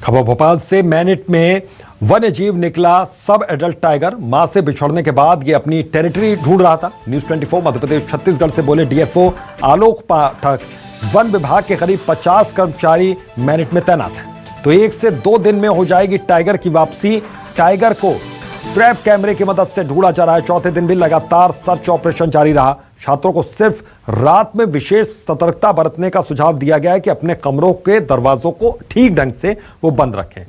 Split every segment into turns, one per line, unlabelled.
खबर भोपाल से। मैनिट में वन्य जीव निकला सब एडल्ट टाइगर। मां से बिछड़ने के बाद ये अपनी टेरिटरी ढूंढ रहा था। न्यूज़ 24 मध्य प्रदेश छत्तीसगढ़ से बोले डीएफओ आलोक पाठक। वन विभाग के करीब 50 कर्मचारी मैनिट में तैनात हैं। तो 1 से 2 दिन में हो जाएगी टाइगर की वापसी। टाइगर को ट्रैप कैमरे की मदद से ढूंढा जा रहा है। चौथे दिन भी लगातार सर्च ऑपरेशन जारी रहा। छात्रों को सिर्फ रात में विशेष सतर्कता बरतने का सुझाव दिया गया है कि अपने कमरों के दरवाजों को ठीक ढंग से वो बंद रखें।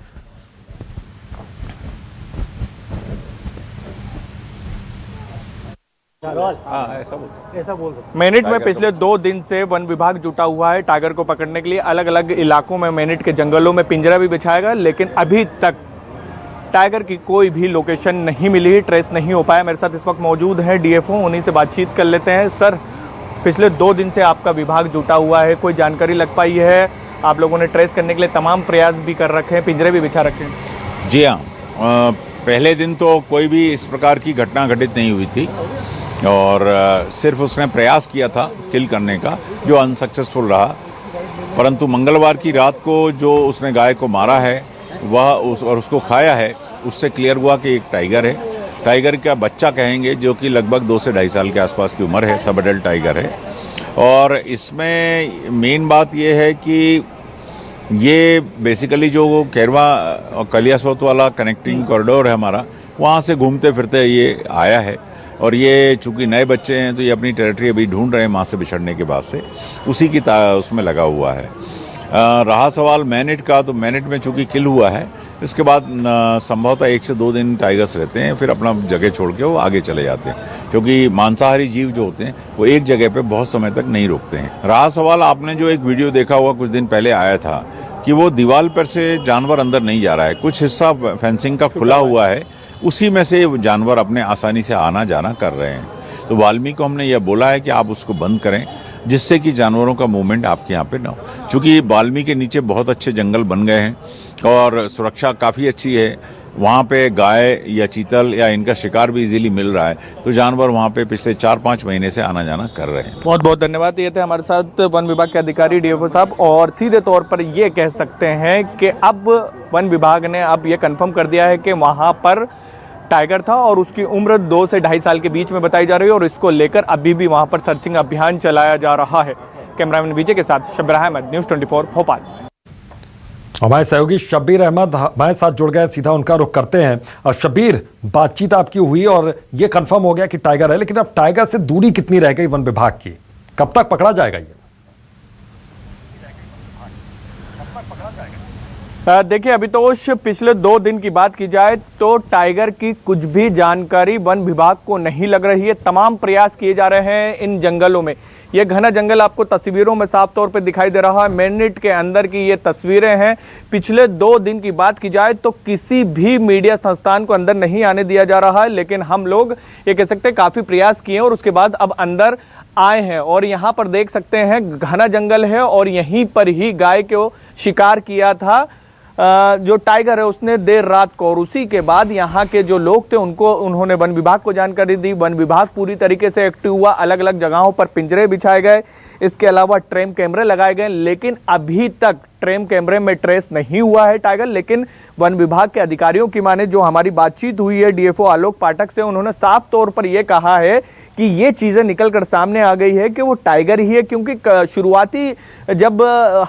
मैनिट में पिछले 2 दिन से वन विभाग जुटा हुआ है टाइगर को पकड़ने के लिए। अलग अलग इलाकों में मैनिट के जंगलों में पिंजरा भी बिछाएगा, लेकिन अभी तक टाइगर की कोई भी लोकेशन नहीं मिली, ट्रेस नहीं हो पाया। मेरे साथ इस वक्त मौजूद है डीएफओ, उन्हीं से बातचीत कर लेते हैं। सर, पिछले 2 दिन से आपका विभाग जुटा हुआ है, कोई जानकारी लग पाई है? आप लोगों ने ट्रेस करने के लिए तमाम प्रयास भी कर रखे हैं, पिंजरे भी बिछा रखे हैं?
जी हाँ, पहले दिन तो कोई भी इस प्रकार की घटना घटित नहीं हुई थी और सिर्फ उसने प्रयास किया था किल करने का, जो अनसक्सेसफुल रहा। परंतु मंगलवार की रात को जो उसने गाय को मारा है वह और उसको खाया है, उससे क्लियर हुआ कि एक टाइगर है। टाइगर का बच्चा कहेंगे, जो कि लगभग 2 से 2.5 साल के आसपास की उम्र है, सब एडल्ट टाइगर है। और इसमें मेन बात यह है कि ये बेसिकली जो कैरवा और कलियासोत वाला कनेक्टिंग कॉरिडोर है हमारा, वहाँ से घूमते फिरते ये आया है। और ये चूँकि नए बच्चे हैं तो ये अपनी टेरिटरी अभी ढूंढ रहे हैं माँ से बिछड़ने के बाद से, उसी की उसमें लगा हुआ है। रहा सवाल मैनिट का, तो मैनिट में चूँकि किल हुआ है, इसके बाद संभवतः 1 से 2 दिन टाइगर्स रहते हैं, फिर अपना जगह छोड़ के वो आगे चले जाते हैं, क्योंकि मांसाहारी जीव जो होते हैं वो एक जगह पे बहुत समय तक नहीं रुकते हैं। रहा सवाल, आपने जो एक वीडियो देखा हुआ कुछ दिन पहले आया था कि वो दीवार पर से जानवर अंदर नहीं जा रहा है, कुछ हिस्सा फेंसिंग का खुला हुआ है, उसी में से जानवर अपने आसानी से आना जाना कर रहे हैं। तो वाल्मीकि को हमने यह बोला है कि आप उसको बंद करें, जिससे कि जानवरों का मूवमेंट आपके यहाँ पे ना हो। चूँकि वाल्मीकि के नीचे बहुत अच्छे जंगल बन गए हैं और सुरक्षा काफ़ी अच्छी है, वहाँ पे गाय या चीतल या इनका शिकार भी इजीली मिल रहा है, तो जानवर वहाँ पे पिछले 4-5 महीने से आना जाना कर रहे हैं।
बहुत बहुत धन्यवाद। ये थे हमारे साथ वन विभाग के अधिकारी डीएफओ साहब। और सीधे तौर पर ये कह सकते हैं कि अब वन विभाग ने अब ये कन्फर्म कर दिया है कि वहाँ पर टाइगर था और उसकी उम्र 2 से 2.5 साल के बीच में बताई जा रही है और इसको लेकर अभी भी वहां पर सर्चिंग अभियान चलाया जा रहा है। कैमरामैन विजय के साथ शब्बीर अहमद, न्यूज़ 24 भोपाल।
हमारे सहयोगी शब्बीर अहमद हमारे साथ जुड़ गए, सीधा उनका रुख करते हैं। और शब्बीर, बातचीत आपकी हुई और ये कंफर्म हो गया कि टाइगर है, लेकिन अब टाइगर से दूरी कितनी रह गई वन विभाग की? कब तक पकड़ा जाएगा ये?
देखिए अभितोष, पिछले 2 दिन की बात की जाए तो टाइगर की कुछ भी जानकारी वन विभाग को नहीं लग रही है। तमाम प्रयास किए जा रहे हैं इन जंगलों में। ये घना जंगल आपको तस्वीरों में साफ तौर पे दिखाई दे रहा है। मैनिट के अंदर की ये तस्वीरें हैं। पिछले 2 दिन की बात की जाए तो किसी भी मीडिया संस्थान को अंदर नहीं आने दिया जा रहा है, लेकिन हम लोग ये कह सकते हैं काफ़ी प्रयास किए और उसके बाद अब अंदर आए हैं। और यहाँ पर देख सकते हैं घना जंगल है और यहीं पर ही गाय को शिकार किया था जो टाइगर है उसने देर रात को। और उसी के बाद यहाँ के जो लोग थे उन्होंने वन विभाग को जानकारी दी। वन विभाग पूरी तरीके से एक्टिव हुआ, अलग अलग जगहों पर पिंजरे बिछाए गए, इसके अलावा ट्रैप कैमरे लगाए गए, लेकिन अभी तक ट्रैप कैमरे में ट्रेस नहीं हुआ है टाइगर। लेकिन वन विभाग के अधिकारियों की माने, जो हमारी बातचीत हुई है डीएफओ आलोक पाठक से, उन्होंने साफ तौर पर यह कहा है कि ये चीजें निकल कर सामने आ गई है कि वो टाइगर ही है, क्योंकि शुरुआती जब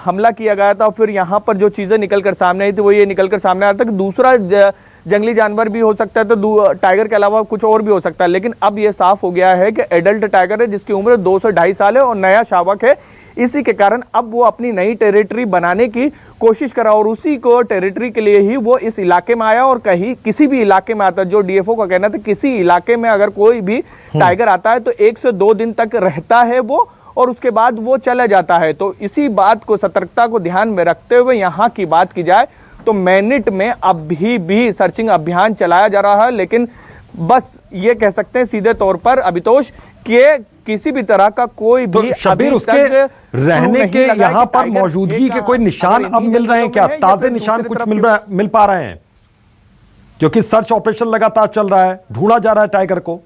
हमला किया गया था फिर यहाँ पर जो चीजें निकल कर सामने आई थी वो ये निकल कर सामने आया था कि दूसरा जंगली जानवर भी हो सकता है, तो टाइगर के अलावा कुछ और भी हो सकता है। लेकिन अब ये साफ हो गया है कि एडल्ट टाइगर है जिसकी उम्र 2 से 2.5 साल है और नया शावक है। इसी के कारण अब वो अपनी नई टेरिटरी बनाने की कोशिश करा और उसी को टेरिटरी के लिए ही वो इस इलाके में आया। और कहीं किसी भी इलाके में आता, जो डीएफओ का कहना था, किसी इलाके में अगर कोई भी टाइगर आता है तो 1 से 2 दिन तक रहता है वो और उसके बाद वो चला जाता है। तो इसी बात को, सतर्कता को ध्यान में रखते हुए यहाँ की बात की जाए तो मैनिट में अभी भी सर्चिंग अभियान चलाया जा रहा है। लेकिन बस ये कह सकते हैं सीधे तौर पर अभितोष कि किसी भी तरह का कोई भी
तो शब्बीर, उसके रहने के यहाँ पर मौजूदगी के कोई निशान अब मिल रहे हैं क्या? ताजे निशान कुछ मिल पा रहे हैं? क्योंकि सर्च ऑपरेशन लगातार चल रहा है, ढूंढा जा रहा है टाइगर को।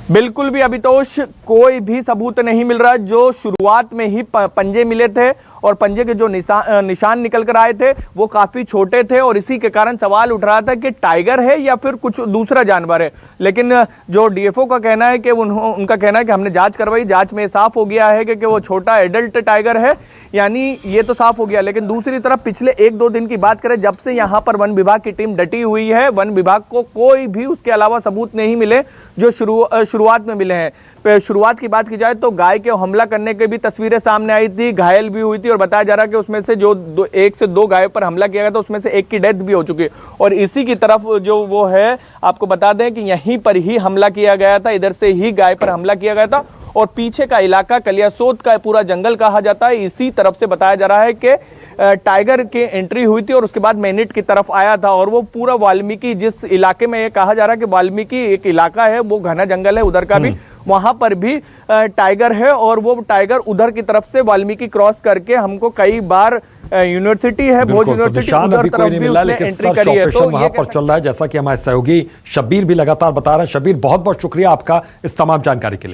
बिल्कुल भी अभितोष कोई भी सबूत नहीं मिल रहा। जो शुरुआत में ही पंजे मिले थे और पंजे के जो निशान निकल कर आए थे वो काफी छोटे थे और इसी के कारण सवाल उठ रहा था कि टाइगर है या फिर कुछ दूसरा जानवर है। लेकिन जो डीएफओ का कहना है कि उनका कहना है कि हमने जांच करवाई, जांच में साफ हो गया है कि वो छोटा एडल्ट टाइगर है, यानी ये तो साफ हो गया। लेकिन दूसरी तरफ पिछले 1-2 दिन की बात करें, जब से यहां पर वन विभाग की टीम डटी हुई है, वन विभाग को कोई भी उसके अलावा सबूत नहीं मिले जो शुरुआत में मिले हैं। शुरुआत की बात की जाए तो गाय के हमला करने की भी तस्वीरें सामने आई थी, घायल भी हुई थी और बताया जा रहा है कि उसमें से जो 1 से 2 गायों पर हमला किया गया था उसमें से एक की डेथ भी हो चुकी है। और इसी की तरफ जो वो है, आपको बता दें कि यहीं पर ही हमला किया गया था, इधर से ही गाय पर हमला किया गया था और पीछे का इलाका कलियासोत का पूरा जंगल कहा जाता है। इसी तरफ से बताया जा रहा है कि टाइगर की एंट्री हुई थी और उसके बाद मैनिट की तरफ आया था और वो पूरा वाल्मीकि, जिस इलाके में ये कहा जा रहा है कि वाल्मीकि एक इलाका है, वो घना जंगल है उधर का भी, वहां पर भी टाइगर है और वो टाइगर उधर की तरफ से वाल्मीकि क्रॉस करके हमको कई बार यूनिवर्सिटी है, भोज यूनिवर्सिटी उधर तरफ भी उसने एंट्री करी है। तो
वहां पर चल रहा है, जैसा कि हमारे सहयोगी शब्बीर भी लगातार बता रहे हैं। शब्बीर, बहुत बहुत शुक्रिया आपका इस तमाम जानकारी के लिए।